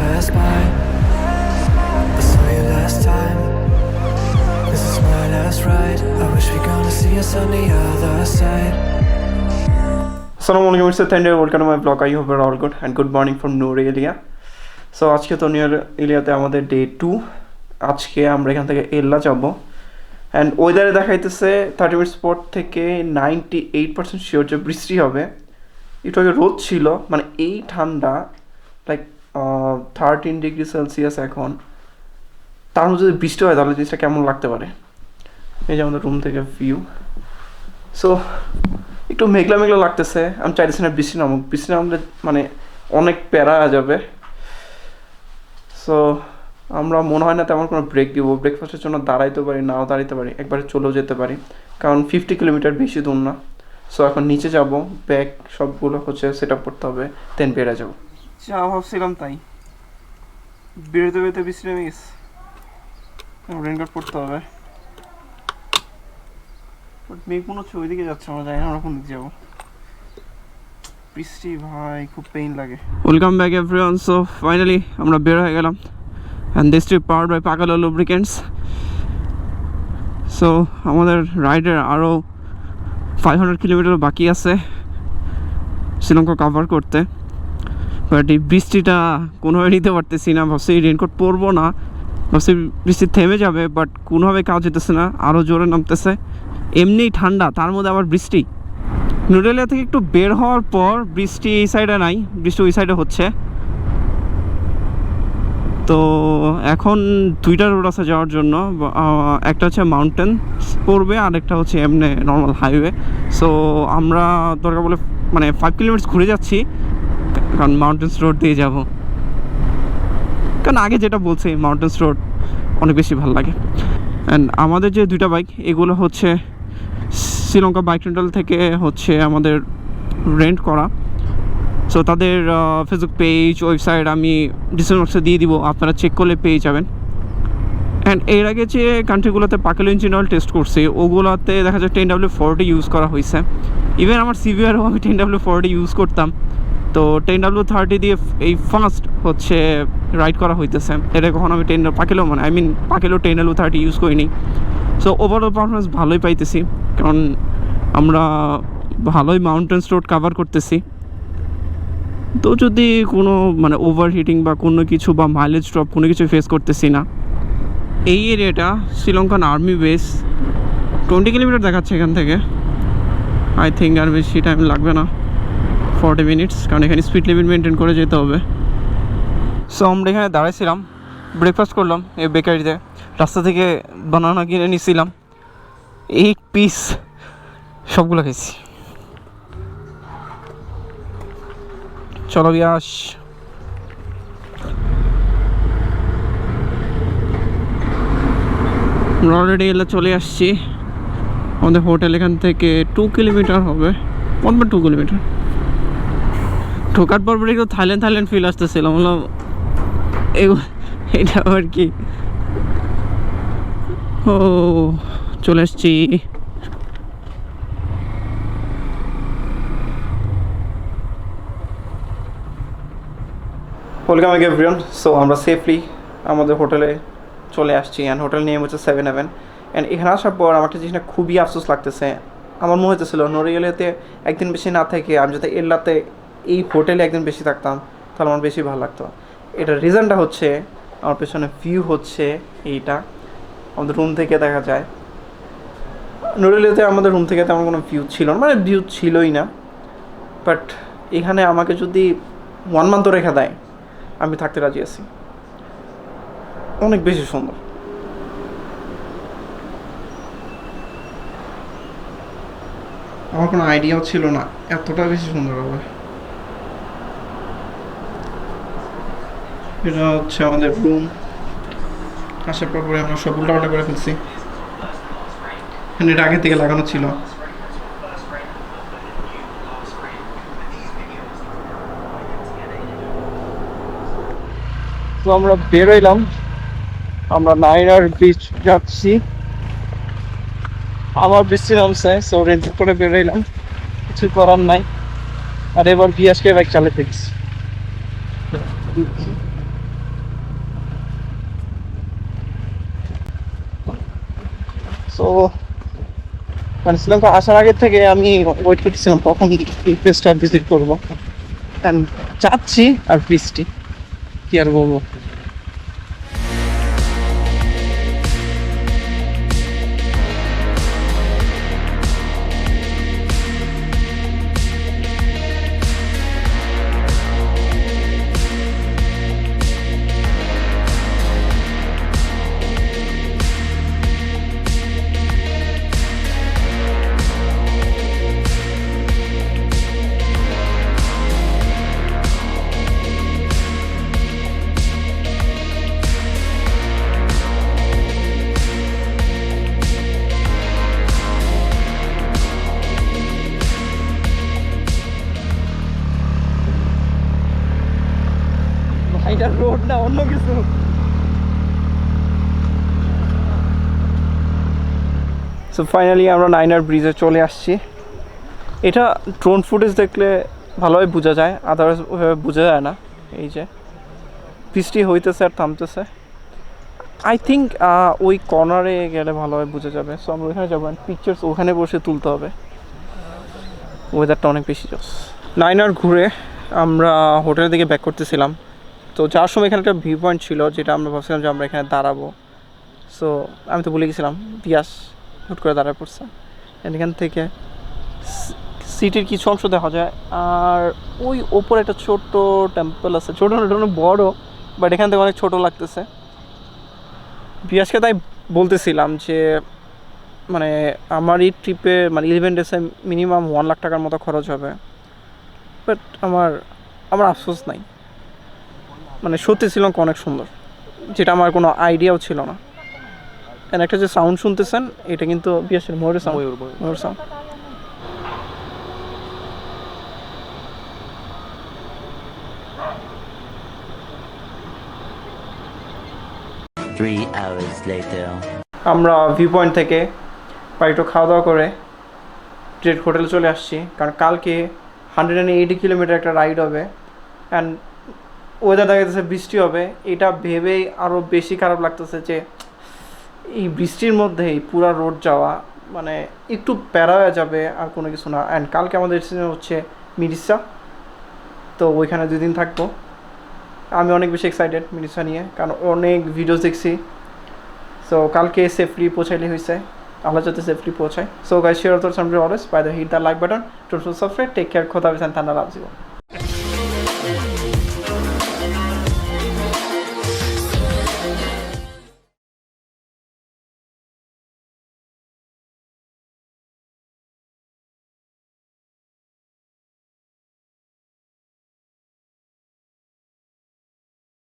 pass by. I saw you last time. This is my last ride. I wish we gonna see us on the other side. Assalamu alaikum, it's Thunder. Welcome to my vlog. I hope you're all good and good morning from Noor Area. So আজকে তো near এরিয়াতে আমাদের day 2। আজকে আমরা এখান থেকে এল্লা যাব and ওয়েদারে দেখাইতেছে 30 মিনিটস পর থেকে 98% শিওর যে বৃষ্টি হবে। একটু আগে রোদ ছিল, মানে এই ঠান্ডা লাইক 13 ডিগ্রি সেলসিয়াস এখন, তার মধ্যে যদি বৃষ্টি হয় তাহলে জিনিসটা কেমন লাগতে পারে। এই যে আমাদের রুম থেকে ভিউ। সো একটু মেঘলা মেঘলা লাগতেছে। আমি চাইতেছি না বৃষ্টি নামুক, বৃষ্টি নামলে মানে অনেক প্যারা যাবে। সো আমরা মনে হয় না তেমন কোনো ব্রেক দিব। ব্রেকফাস্টের জন্য দাঁড়াইতে পারি, নাও দাঁড়াইতে পারি, একবারে চলেও যেতে পারি, কারণ 50 কিলোমিটার বেশি দূর না। সো এখন নিচে যাব, ব্যাগ সবগুলো হচ্ছে সেট আপ করতে হবে, দেন বেড়ে যাবো। যা ভাবছিলাম তাই, বেরোতে বেরোতে বৃষ্টি নেমে গেছে। রেনকোট পরতে হবে। মেঘ মনে হচ্ছে ওইদিকে যাচ্ছে, আমরা জানি না আমরা কোন দিকে যাবো। বৃষ্টি ভাই খুব পেইন লাগে। Welcome back everyone. So finally আমরা বের হয়ে গেলাম and this trip powered by Pakelo lubricants. So আমাদের রাইডের আরও 500 কিলোমিটার বাকি আছে শ্রীলঙ্কা কভার করতে, বাট এই বৃষ্টিটা কোনোভাবে নিতে পারতেছি না। ভাবছি রেনকোট পরবো না, ভাবছি বৃষ্টি থেমে যাবে, বাট কোনোভাবে কাজ হতেছে না, আরও জোরে নামতেছে। এমনি ঠান্ডা, তার মধ্যে আবার বৃষ্টি। নুডেলিয়া থেকে একটু বের হওয়ার পর বৃষ্টি এই সাইডে নাই, বৃষ্টি ওই সাইডে হচ্ছে। তো এখন দুইটা রোড আছে যাওয়ার জন্য, একটা হচ্ছে মাউন্টেন পড়বে আর একটা হচ্ছে এমনি নর্মাল হাইওয়ে। সো আমরা দরকার বলে মানে 5 কিলোমিটার ঘুরে যাচ্ছি, কারণ মাউন্টেন্স রোড দিয়ে যাব। কারণ আগে যেটা বলছি মাউন্টেন্স রোড অনেক বেশি ভালো লাগে। অ্যান্ড আমাদের যে দুইটা বাইক, এগুলো হচ্ছে শ্রীলঙ্কা বাইক রেন্টাল থেকে হচ্ছে আমাদের রেন্ট করা। সো তাদের ফেসবুক পেজ, ওয়েবসাইট আমি ডিসক্রিপশন বক্সে দিয়ে দিব, আপনারা চেক করলে পেয়ে যাবেন। অ্যান্ড এর আগে যে কান্ট্রিগুলোতে পাকালো ইঞ্জিন অয়েল টেস্ট করছি, ওগুলোতে দেখা যায় 10W40 ইউজ করা হয়েছে। ইভেন আমার সিভিআরও আমি 10W40 ইউজ করতাম। তো 10W30 দিয়ে এই ফার্স্ট হচ্ছে রাইড করা হইতেছে। এটা কখন আমি পাকেলো মানে পাকেলো 10W30 ইউজ করিনি। সো ওভারঅল পারফরমেন্স ভালোই পাইতেছি, কারণ আমরা ভালোই মাউন্টেন্স রোড কাভার করতেছি। তো যদি কোনো মানে ওভারহিটিং বা কোনো কিছু বা মাইলেজ ড্রপ কোনো কিছু ফেস করতেছি না। এই এরিয়াটা শ্রীলঙ্কান আর্মি বেস, 20 কিলোমিটার দেখাচ্ছে এখান থেকে। আই থিঙ্ক আর বেশি টাইম লাগবে না, 40 মিনিটস, কারণ এখানে স্পিড লিমিট মেনটেন করে যেতে হবে। সো আমরা এখানে দাঁড়াইছিলাম, ব্রেকফাস্ট করলাম এই বেকারিতে। রাস্তা থেকে বানানা কিনে নিয়েছিলাম, 8 পিস, সবগুলো খেয়েছি। চলো বিয়াস। আমরা অলরেডি এলে চলে আসছি। আমাদের হোটেল এখান থেকে 2 কিলোমিটার হবে, 1.2 কিলোমিটার। ঢোকার পর একটু থাইল্যান্ড ফিল আসতেছিলাম, বললাম এটা আবার কি। ও চলে এসছি। Welcome everyone. সো আমরা সেফলি আমাদের হোটেলে চলে আসছি, অ্যান্ড হোটেল নেম হচ্ছে 7 Heaven। অ্যান্ড এখানে আসার পর আমার একটা জিনিসটা খুবই আফসোস লাগতেছে। আমার মনে হতেছিল নোরিয়ালিয়াতে একদিন বেশি না থেকে আমি যাতে এল্লাতে এই হোটেলে একদিন বেশি থাকতাম, তাহলে আমার বেশি ভালো লাগতো। এটার রিজনটা হচ্ছে আমার পেছনে ভিউ হচ্ছে এইটা, আমাদের রুম থেকে দেখা যায়। নোরিয়ালিয়াতে আমাদের রুম থেকে তেমন কোনো ভিউ ছিল না, মানে ভিউ ছিলই না। বাট এখানে আমাকে যদি 1 মান্থ রেখে দেয়, আমি থাকতে রাজি আছি। অনেক বেশি সুন্দর। আমার কোনো আইডিয়াও ছিল না এতটা বেশি সুন্দর হবে। এটা হচ্ছে আমাদের রুম। আসার পর পরে আমরা সব উল্টাপাল্টা করে ফেলছি, এটা আগে থেকে লাগানো ছিল। তো আমরা বেরোইলাম, আমরা নাইনার বিচ যাচ্ছি। আমার বৃষ্টি নামছে, সো রেন্ট করে বেরোইলাম, কিছু করার নাই। আর এবার বিয়াসকে বাইক চালাতে গেছি। সো মানে শ্রীলঙ্কা আসার আগে থেকে আমি ওয়েট করতেছিলাম কখন এই প্লেসটা ভিজিট করবো, অ্যান্ড যাচ্ছি আর বৃষ্টি, কি আর বলবো। এটা রোড না অন্য কিছু। সো ফাইনালি আমরা নাইনার ব্রিজে চলে আসছি। এটা ড্রোন ফুটেজ দেখলে ভালোভাবে বোঝা যায়, আদারওয়াইজ ওইভাবে বোঝা যায় না। এই যে বৃষ্টি হইতেছে আর থামতেছে। আই থিঙ্ক ওই কর্নারে গেলে ভালোভাবে বোঝা যাবে। সো আমরা ওইখানে যাবো, পিকচার্স ওখানে বসে তুলতে হবে। ওয়েদারটা অনেক বেশি জোস। নাইনার ঘুরে আমরা হোটেলের দিকে ব্যাক করতেছিলাম। তো যাওয়ার সময় এখানে একটা ভিউ পয়েন্ট ছিল, যেটা আমরা ভাবছিলাম যে আমরা এখানে দাঁড়াবো। সো আমি তো ভুলে গেছিলাম, পিয়াস হুট করে দাঁড়ায় পড়ছে। এখান থেকে সিটির কিছু অংশ দেখা যায়, আর ওই ওপরে একটা ছোট্ট টেম্পল আছে, ছোটো না বড়, বাট এখান থেকে অনেক ছোটো লাগতেছে। পিয়াসকে তাই বলতেছিলাম যে মানে আমার এই ট্রিপে মানে 11 ডেসে মিনিমাম 1 লাখ টাকার মতো খরচ হবে, বাট আমার আফসোস নাই। মানে সত্যি শ্রীলঙ্কা অনেক সুন্দর, যেটা আমার কোনো আইডিয়াও ছিল না। এন্ড একটা যে সাউন্ড শুনতেছেন, এটা কিন্তু পিয়াসের ময়ূরের সাউন্ড। ময়ূর সাউন্ড। আমরা ভিউ পয়েন্ট থেকে বাড়িটা খাওয়া দাওয়া করে ডিরেক্ট হোটেলে চলে আসছি, কারণ কালকে 180 কিলোমিটার একটা রাইড হবে, অ্যান্ড ওয়েদার দেখা যাচ্ছে বৃষ্টি হবে। এটা ভেবেই আরও বেশি খারাপ লাগতেছে যে এই বৃষ্টির মধ্যেই পুরা রোড যাওয়া মানে একটু প্যারা হয়ে যাবে, আর কোনো কিছু না। অ্যান্ড কালকে আমাদের হচ্ছে মিরিসা, তো ওইখানে 2 দিন থাকবো। আমি অনেক বেশি এক্সাইটেড মিরিসা নিয়ে, কারণ অনেক ভিডিওস দেখছি। সো কালকে সেফলি পৌঁছাইলে হয়েছে, আল্লাহ যাতে সেফলি পৌঁছায়। So guys, share other something always by the hit the like button, to subscribe, take care, খোদা হাফেজ, এন্ড ঠান্ডা লাভ জীবন।